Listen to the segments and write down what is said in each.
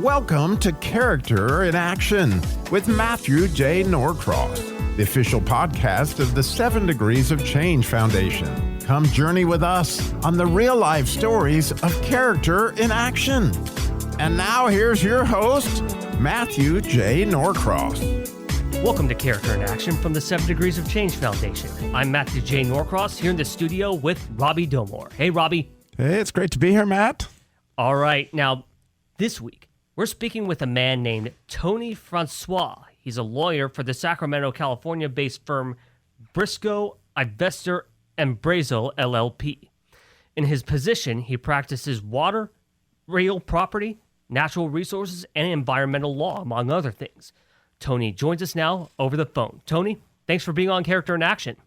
Welcome to Character in Action with Matthew J. Norcross, the official podcast of the 7 Degrees of Change Foundation. Come journey with us on the real-life stories of character in action. And now here's your host, Matthew J. Norcross. Welcome to Character in Action from the 7 Degrees of Change Foundation. I'm Matthew J. Norcross here in the studio with Robbie Domore. Hey, Robbie. Hey, it's great to be here, Matt. All right. Now, this week, we're speaking with a man named Tony Francois. He's a lawyer for the Sacramento, California-based firm Briscoe, Ivester, and Brazel, LLP. In his position, he practices water, real property, natural resources, and environmental law, among other things. Tony joins us now over the phone. Tony, thanks for being on Character in Action.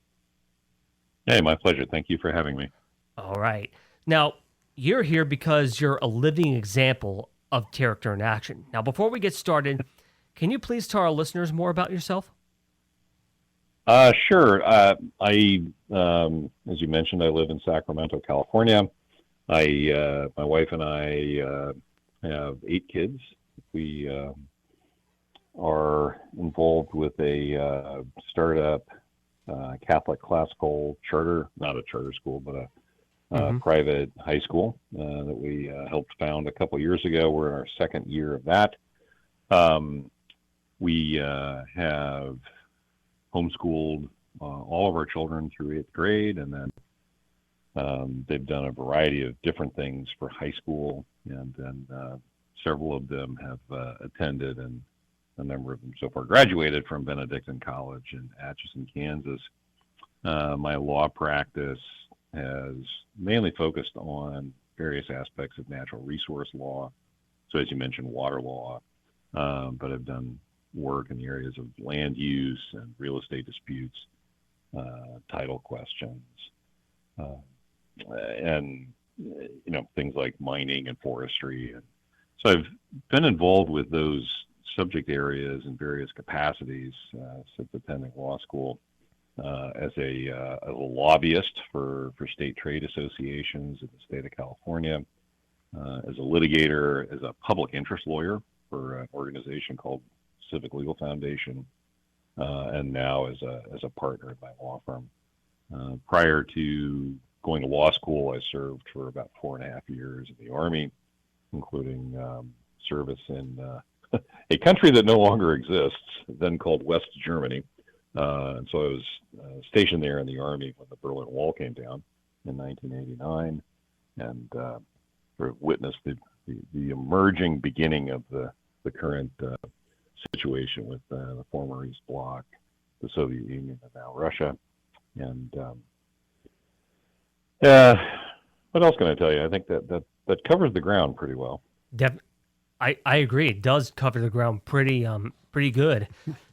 Hey, my pleasure. Thank you for having me. All right. Now, you're here because you're a living example of character in action. Now, before we get started, can you please tell our listeners more about yourself? Sure. As you mentioned, I live in Sacramento, California. My wife and I have 8 kids. We are involved with a startup Catholic classical charter, not a charter school, but a private high school that we helped found a couple years ago. We're in our 2nd year of that. We have homeschooled all of our children through 8th grade, and then they've done a variety of different things for high school, and then several of them have attended, and a number of them so far graduated from Benedictine College in Atchison, Kansas. My law practice has mainly focused on various aspects of natural resource law. So as you mentioned, water law, but I've done work in the areas of land use and real estate disputes, title questions, and things like mining and forestry. And so I've been involved with those subject areas in various capacities since attending law school. As a lobbyist for state trade associations in the state of California, as a litigator, as a public interest lawyer for an organization called Civic Legal Foundation, and now as a partner in my law firm. Prior to going to law school, I served for about 4.5 years in the Army, including service in a country that no longer exists, then called West Germany. And so I was stationed there in the Army when the Berlin Wall came down in 1989, and sort of witnessed the emerging beginning of the current situation with the former East Bloc, the Soviet Union, and now Russia. And what else can I tell you? I think that covers the ground pretty well. I agree. It does cover the ground pretty good.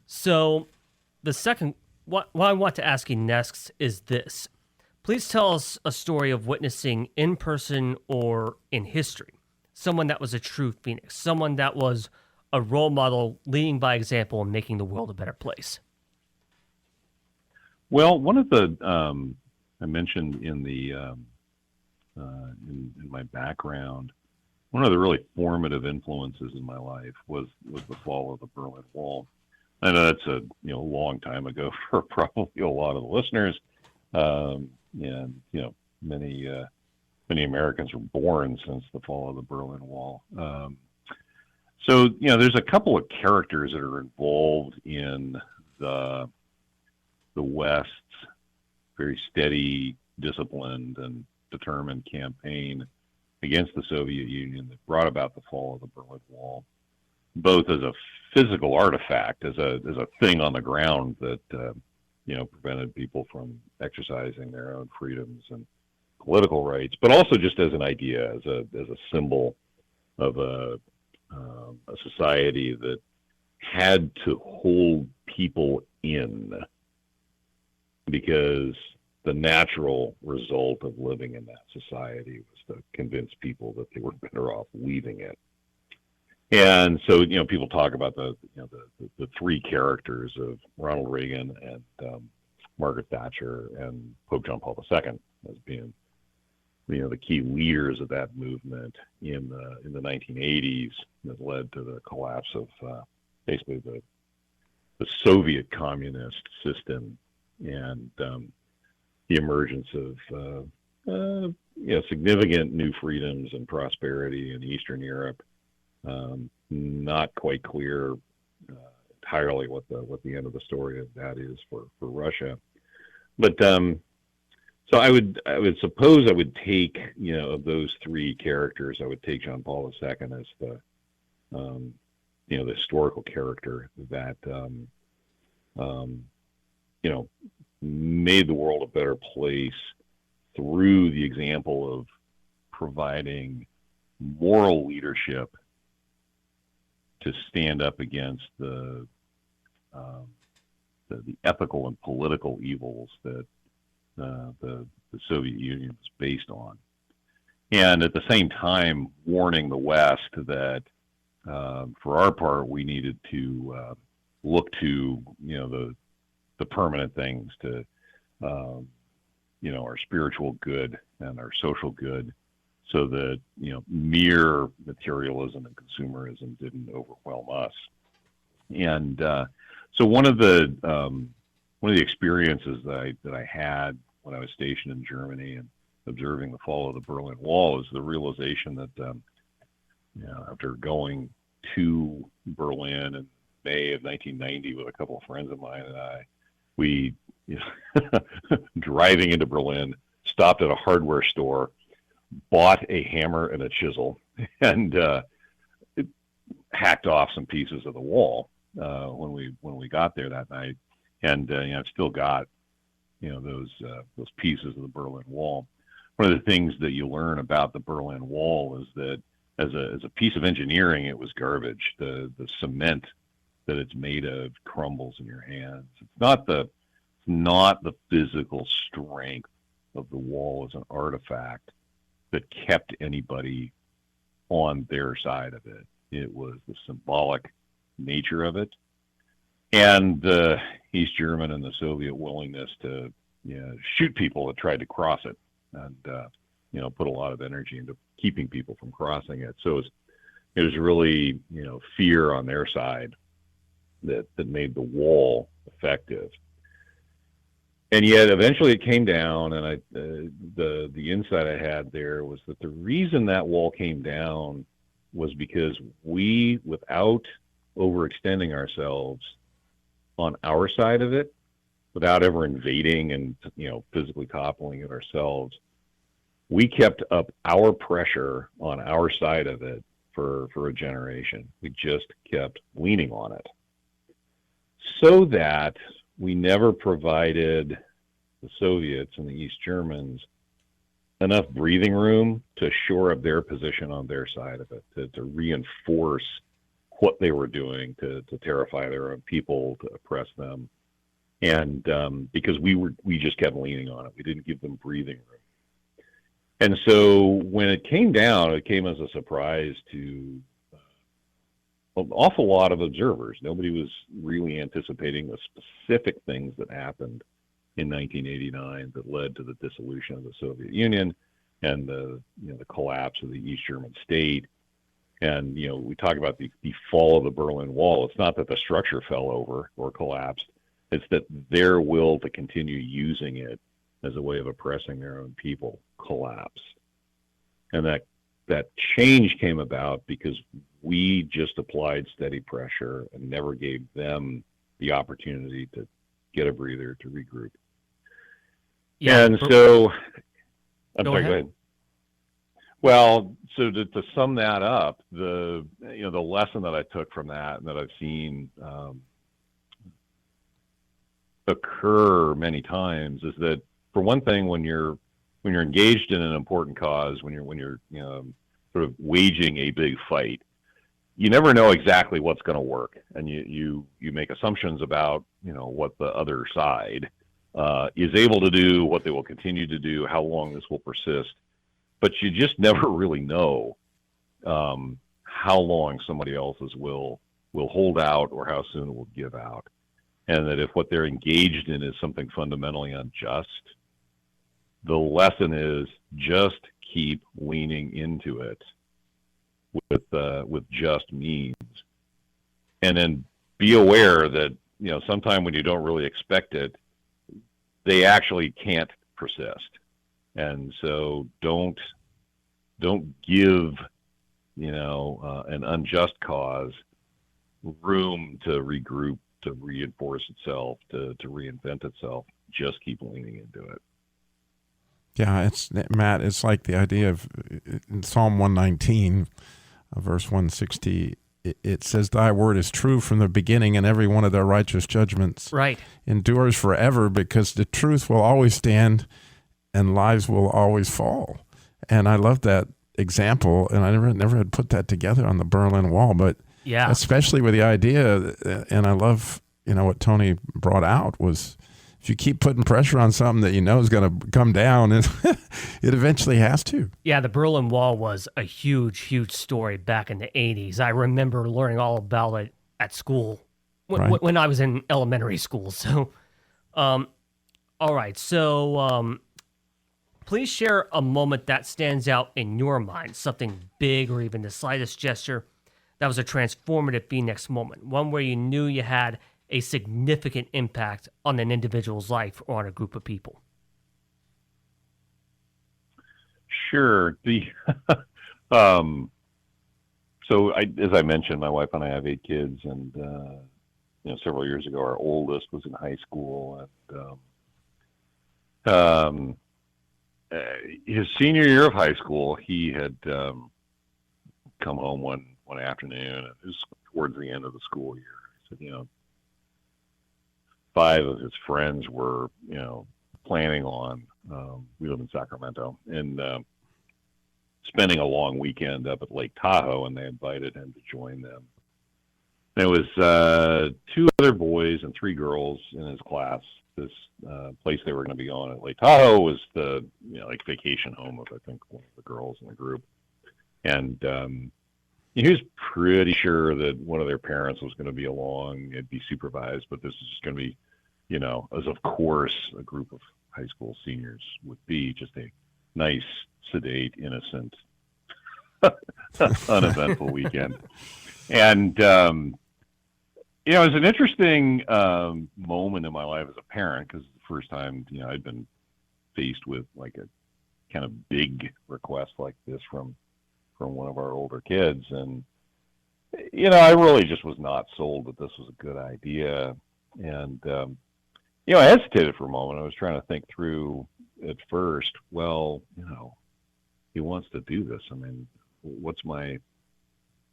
So the second, what I want to ask you next is this. Please tell us a story of witnessing in person or in history, someone that was a true phoenix, someone that was a role model, leading by example and making the world a better place. Well, one of the I mentioned in the in my background, one of the really formative influences in my life was the fall of the Berlin Wall. I know that's a long time ago for probably a lot of the listeners, and many Americans were born since the fall of the Berlin Wall. So there's a couple of characters that are involved in the West's very steady, disciplined, and determined campaign against the Soviet Union that brought about the fall of the Berlin Wall, both as a physical artifact, as a thing on the ground that prevented people from exercising their own freedoms and political rights, but also just as an idea, as a symbol of a society that had to hold people in, because the natural result of living in that society was to convince people that they were better off leaving it. And so, people talk about the 3 characters of Ronald Reagan and Margaret Thatcher and Pope John Paul II as being the key leaders of that movement in the 1980s that led to the collapse of basically the Soviet communist system and the emergence of significant new freedoms and prosperity in Eastern Europe. Not quite clear entirely what the end of the story of that is for Russia, but so I would suppose I would take of those three characters, I would take John Paul II as the historical character that made the world a better place through the example of providing moral leadership to stand up against the ethical and political evils that the Soviet Union was based on, and at the same time warning the West that for our part we needed to look to the permanent things, to our spiritual good and our social good, so that mere materialism and consumerism didn't overwhelm us. And so one of the experiences that I had when I was stationed in Germany and observing the fall of the Berlin Wall is the realization that after going to Berlin in May of 1990 with a couple of friends of mine and we driving into Berlin, stopped at a hardware store, bought a hammer and a chisel, and hacked off some pieces of the wall when we got there that night. And I've still got those pieces of the Berlin Wall. One of the things that you learn about the Berlin Wall is that as a piece of engineering, it was garbage. The cement that it's made of crumbles in your hands. It's not the physical strength of the wall as an artifact that kept anybody on their side of it. It was the symbolic nature of it, and the East German and the Soviet willingness to shoot people that tried to cross it, and put a lot of energy into keeping people from crossing it. So it was really fear on their side that made the wall effective. And yet eventually it came down, and the insight I had there was that the reason that wall came down was because we, without overextending ourselves on our side of it, without ever invading and physically toppling it ourselves, we kept up our pressure on our side of it for a generation. We just kept leaning on it, so that we never provided the Soviets and the East Germans enough breathing room to shore up their position on their side of it, to reinforce what they were doing, to terrify their own people, to oppress them. And because we just kept leaning on it. We didn't give them breathing room. And so when it came down, it came as a surprise to an awful lot of observers. Nobody was really anticipating the specific things that happened in 1989 that led to the dissolution of the Soviet Union and the collapse of the East German state. And we talk about the fall of the Berlin Wall. It's not that the structure fell over or collapsed. It's that their will to continue using it as a way of oppressing their own people collapsed. And that change came about because we just applied steady pressure and never gave them the opportunity to get a breather, to regroup. Yeah, and so, I'm go sorry, go ahead. ahead. Well, so to sum that up, the lesson that I took from that and that I've seen occur many times is that, for one thing, when you're engaged in an important cause, when you're sort of waging a big fight, you never know exactly what's going to work, and you make assumptions about what the other side is able to do, what they will continue to do, how long this will persist. But you just never really know how long somebody else's will hold out or how soon it will give out. And that if what they're engaged in is something fundamentally unjust, the lesson is just keep leaning into it with just means, and then be aware that sometime when you don't really expect it, they actually can't persist, and so don't give an unjust cause room to regroup, to reinforce itself, to reinvent itself. Just keep leaning into it. Yeah, Matt, it's like the idea of in Psalm 119, verse 160, it says, "Thy word is true from the beginning, and every one of their righteous judgments endures forever, because the truth will always stand and lies will always fall." And I love that example, and I never had put that together on the Berlin Wall, but especially with the idea, and I love what Tony brought out was, if you keep putting pressure on something that is going to come down, and it eventually has to. Yeah, the Berlin Wall was a huge, huge story back in the 80s. I remember learning all about it at school when I was in elementary school. So, all right. So, please share a moment that stands out in your mind, something big or even the slightest gesture that was a transformative Phoenix moment, one where you knew you had a significant impact on an individual's life or on a group of people. Sure. So as I mentioned, my wife and I have 8 kids, and several years ago, our oldest was in high school, and his senior year of high school, he had come home one afternoon, and it was towards the end of the school year. He said, 5 of his friends were, planning on, we live in Sacramento, and spending a long weekend up at Lake Tahoe, and they invited him to join them. There was 2 other boys and 3 girls in his class. This place they were going to be on at Lake Tahoe was the vacation home of, I think, one of the girls in the group. And he was pretty sure that one of their parents was going to be along. It'd be supervised, but this is just going to be, as of course a group of high school seniors would be, just a nice, sedate, innocent, uneventful weekend. And it was an interesting moment in my life as a parent, because the first time I'd been faced with like a kind of big request like this from one of our older kids, and I really just was not sold that this was a good idea. And I hesitated for a moment. I was trying to think through at first, well, he wants to do this. I mean, what's my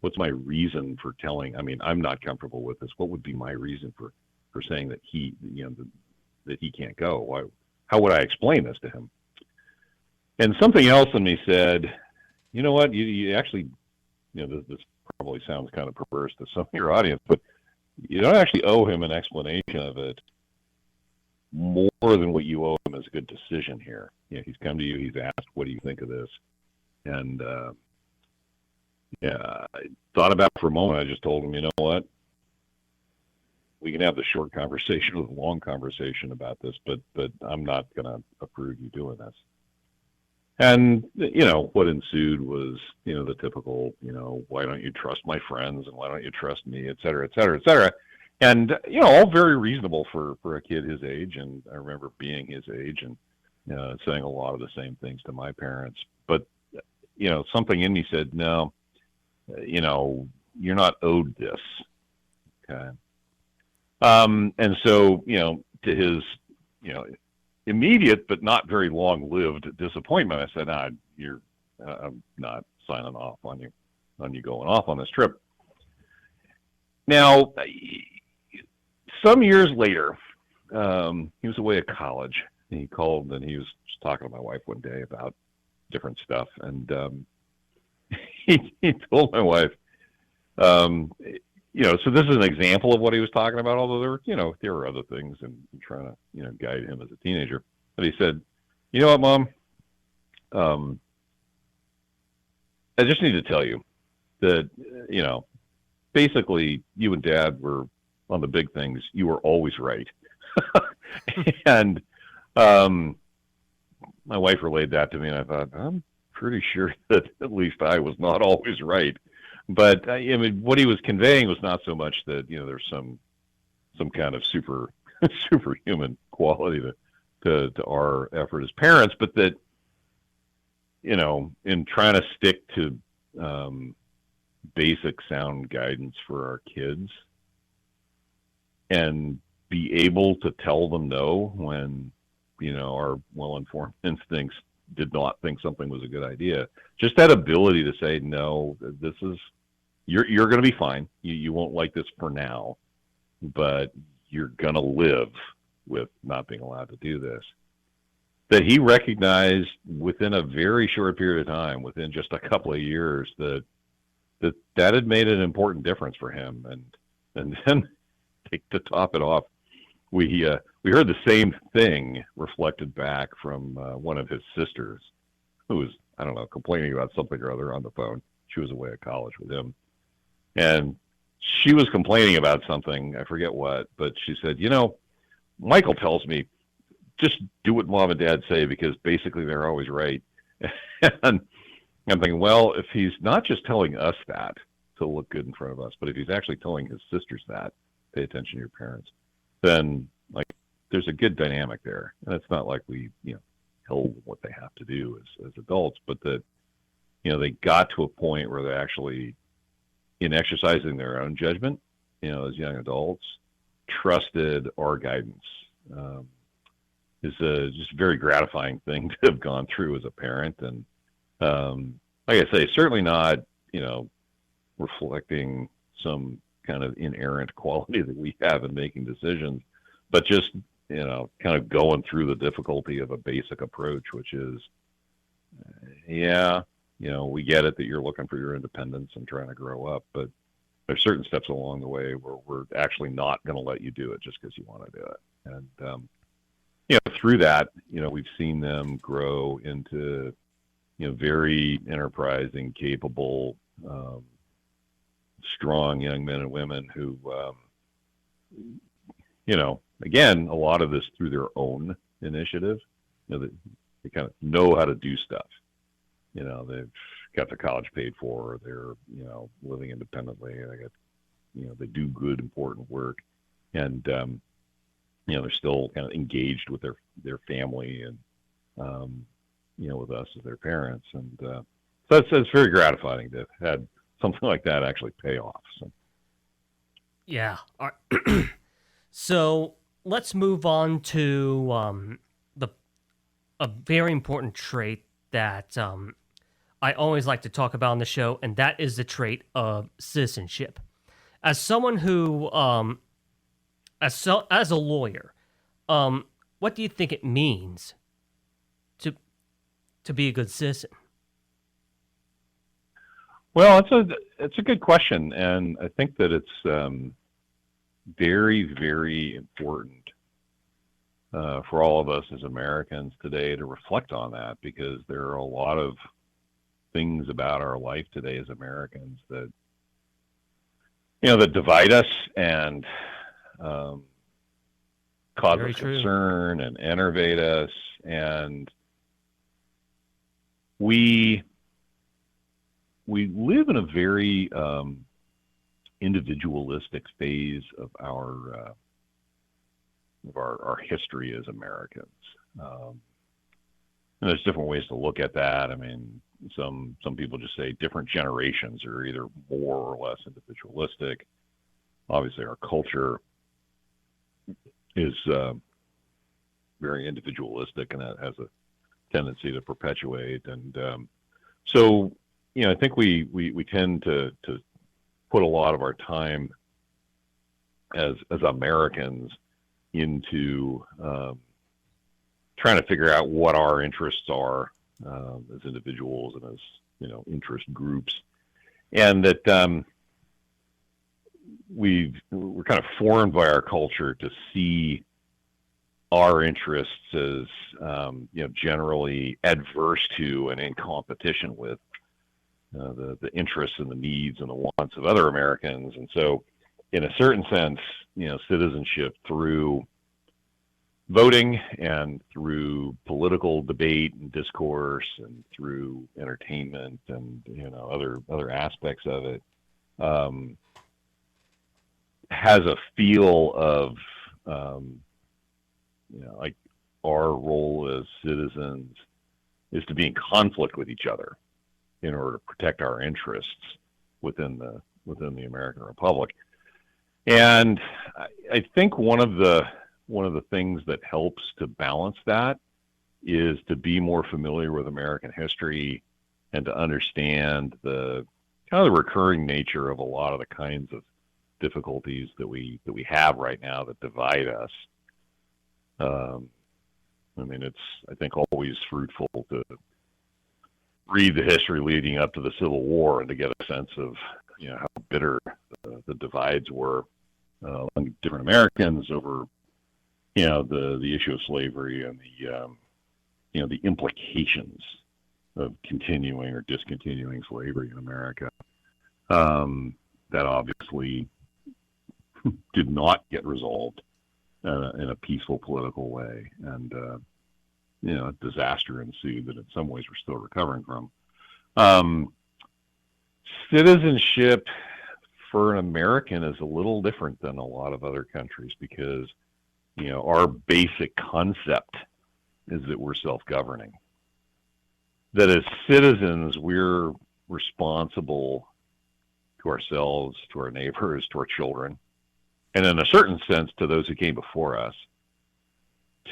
reason for telling? I mean, I'm not comfortable with this. What would be my reason for saying that he, that he can't go? Why? How would I explain this to him? And something else in me said, you know what? You actually, this probably sounds kind of perverse to some of your audience, but you don't actually owe him an explanation of it more than what you owe him as a good decision here. He's come to you. He's asked, "What do you think of this?" And I thought about it for a moment. I just told him, you know what? We can have the short conversation or the long conversation about this, but I'm not going to approve you doing this. And, what ensued was, the typical, why don't you trust my friends, and why don't you trust me, et cetera, et cetera, et cetera. And, all very reasonable for a kid his age. And I remember being his age and saying a lot of the same things to my parents. But, something in me said, no, you're not owed this. Okay. And so, to his, immediate but not very long-lived disappointment, I said, I'm not signing off on you going off on this trip. Now, some years later, he was away at college, and he called, and he was just talking to my wife one day about different stuff, and he told my wife, so this is an example of what he was talking about, although there were other things and trying to, guide him as a teenager. But he said, you know what, Mom? I just need to tell you that, basically you and Dad were on the big things. You were always right. And my wife relayed that to me, and I thought, I'm pretty sure that at least I was not always right. But I mean, what he was conveying was not so much that there's some kind of superhuman quality to our effort as parents, but that in trying to stick to basic sound guidance for our kids and be able to tell them no when our well-informed instincts did not think something was a good idea. Just that ability to say no, this is you're going to be fine. You won't like this for now, but you're going to live with not being allowed to do this. That he recognized within a very short period of time, within just a couple of years, that had made an important difference for him. And then to top it off, we heard the same thing reflected back from one of his sisters, who was, I don't know, complaining about something or other on the phone. She was away at college with him. And she was complaining about something, I forget what, but she said, Michael tells me, just do what mom and dad say because basically they're always right. And I'm thinking, well, if he's not just telling us that to look good in front of us, but if he's actually telling his sisters that, pay attention to your parents, then there's a good dynamic there. And it's not like we, tell them what they have to do as adults, but that, they got to a point where they actually, in exercising their own judgment, as young adults, trusted our guidance. Is just a very gratifying thing to have gone through as a parent. And like I say, certainly not, reflecting some kind of inerrant quality that we have in making decisions, but just, kind of going through the difficulty of a basic approach, which is, we get it that you're looking for your independence and trying to grow up, but there's certain steps along the way where we're actually not going to let you do it just because you want to do it. And, through that, we've seen them grow into, very enterprising, capable, strong young men and women who, again, a lot of this through their own initiative. They kind of know how to do stuff. They've got their college paid for. They're, living independently. They do good, important work, and they're still kind of engaged with their family and with us as their parents, and so it's very gratifying to have had something like that actually pay off. So. Yeah. All right. So let's move on to a very important trait that I always like to talk about on the show, and that is the trait of citizenship. As someone who, as a lawyer, what do you think it means to be a good citizen? Well, it's a good question, and I think that it's very, very important for all of us as Americans today to reflect on that, because there are a lot of things about our life today as Americans that that divide us and cause us concern and enervate us, and we live in a very individualistic phase of our history as Americans. And there's different ways to look at that. I mean, some people just say different generations are either more or less individualistic. Obviously, our culture is very individualistic, and that has a tendency to perpetuate. And so, I think we tend to put a lot of our time as Americans into trying to figure out what our interests are as individuals and as interest groups, and that we're kind of formed by our culture to see our interests as generally adverse to and in competition with the interests and the needs and the wants of other Americans. And so, in a certain sense, citizenship through voting and through political debate and discourse and through entertainment and other aspects of it, has a feel of like our role as citizens is to be in conflict with each other in order to protect our interests within the American Republic. And I think one of the things that helps to balance that is to be more familiar with American history and to understand the kind of the recurring nature of a lot of the kinds of difficulties that we have right now that divide us. I mean, it's, I think, always fruitful to read the history leading up to the Civil War and to get a sense of, how bitter the divides were among different Americans over, the issue of slavery and the implications of continuing or discontinuing slavery in America. That obviously did not get resolved in a peaceful political way, and a disaster ensued that in some ways we're still recovering from. Citizenship for an American is a little different than a lot of other countries because, our basic concept is that we're self-governing. That as citizens, we're responsible to ourselves, to our neighbors, to our children, and in a certain sense to those who came before us,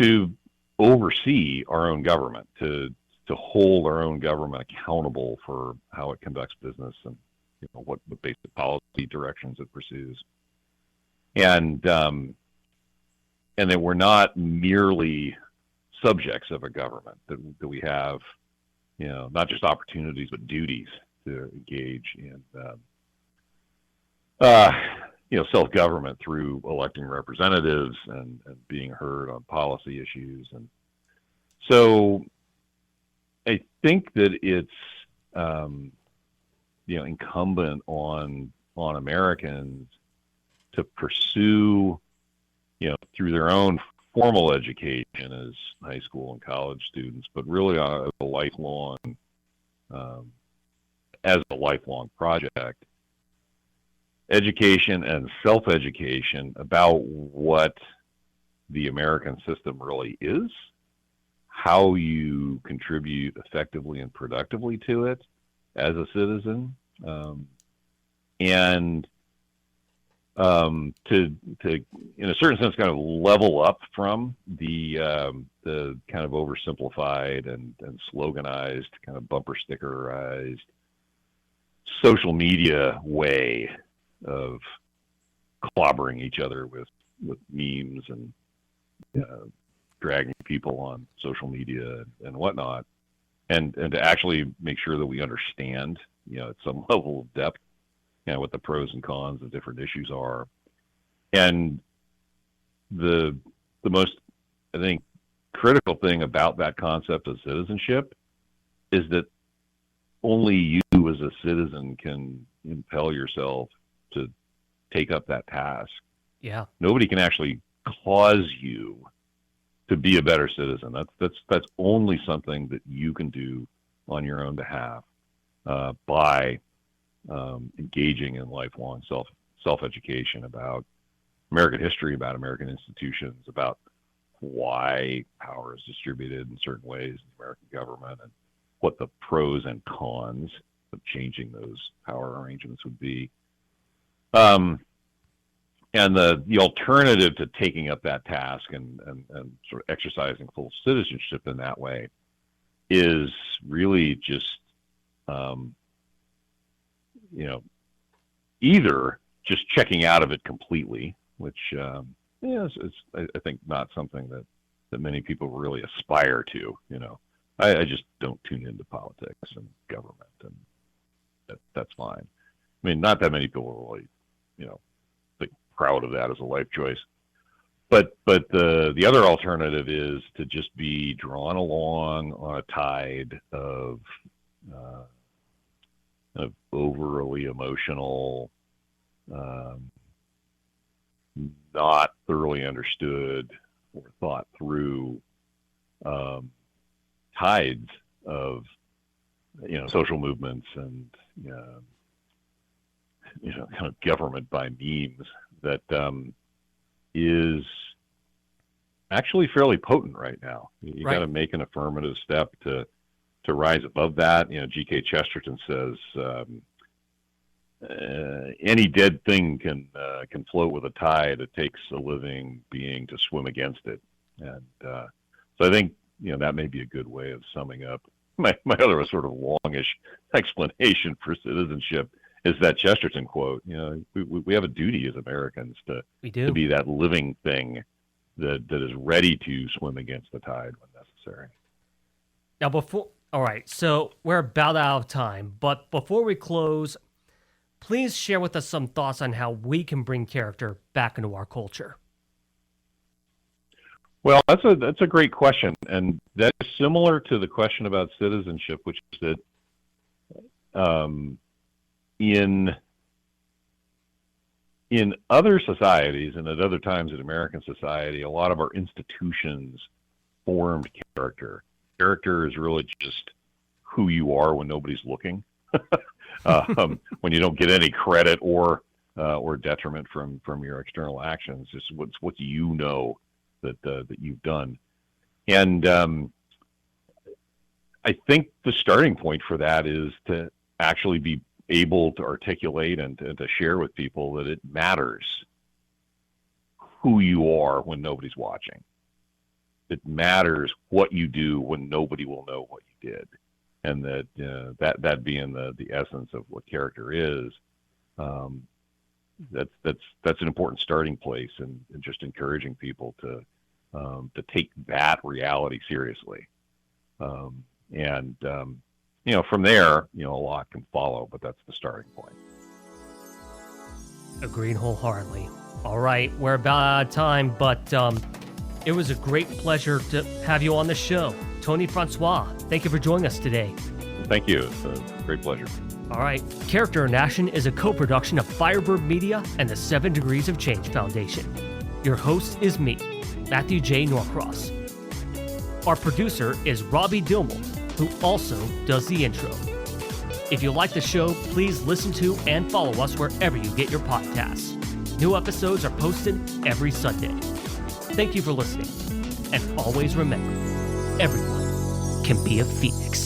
to oversee our own government, to hold our own government accountable for how it conducts business and what the basic policy directions it pursues, and that we're not merely subjects of a government, that we have not just opportunities but duties to engage in self-government through electing representatives and being heard on policy issues. And so I think that it's incumbent on Americans to pursue through their own formal education as high school and college students, but really as a lifelong project, education and self-education about what the American system really is, how you contribute effectively and productively to it as a citizen, and to in a certain sense kind of level up from the kind of oversimplified and sloganized, kind of bumper stickerized social media way of clobbering each other with memes and dragging people on social media and whatnot, and to actually make sure that we understand, at some level of depth, what the pros and cons of different issues are. And the most, I think, critical thing about that concept of citizenship is that only you as a citizen can impel yourself to take up that task. Yeah. Nobody can actually cause you to be a better citizen. That's only something that you can do on your own behalf by engaging in lifelong self-education about American history, about American institutions, about why power is distributed in certain ways in the American government, and what the pros and cons of changing those power arrangements would be. And the alternative to taking up that task and sort of exercising full citizenship in that way is really just, either just checking out of it completely, which is I think not something that many people really aspire to. I just don't tune into politics and government, and that's fine. I mean, not that many people are really, think proud of that as a life choice. But the other alternative is to just be drawn along on a tide of overly emotional, not thoroughly understood or thought through tides of social movements and kind of government by memes that is actually fairly potent right now. You Right. got to make an affirmative step to rise above that. G.K. Chesterton says any dead thing can float with a tide. It takes a living being to swim against it. And so I think that may be a good way of summing up my other sort of longish explanation for citizenship is that Chesterton quote. We have a duty as Americans to be that living thing that is ready to swim against the tide when necessary. Now, all right, so we're about out of time, but before we close, please share with us some thoughts on how we can bring character back into our culture. Well, that's a great question, and that's similar to the question about citizenship, which is that in other societies and at other times in American society, a lot of our institutions formed character. Character is really just who you are when nobody's looking, when you don't get any credit or detriment from your external actions. Just what that you've done. And I think the starting point for that is to actually be able to articulate and to share with people that it matters who you are when nobody's watching. It matters what you do when nobody will know what you did. And that being the essence of what character is, that's an important starting place, and just encouraging people to take that reality seriously. From there, a lot can follow, but that's the starting point. Agreed wholeheartedly. All right, we're about out of time, but it was a great pleasure to have you on the show. Tony Francois, thank you for joining us today. Thank you. It's a great pleasure. All right. Character in Action is a co-production of Firebird Media and the 7 Degrees of Change Foundation. Your host is me, Matthew J. Norcross. Our producer is Robbie Dilmore, who also does the intro. If you like the show, please listen to and follow us wherever you get your podcasts. New episodes are posted every Sunday. Thank you for listening. And always remember, everyone can be a phoenix.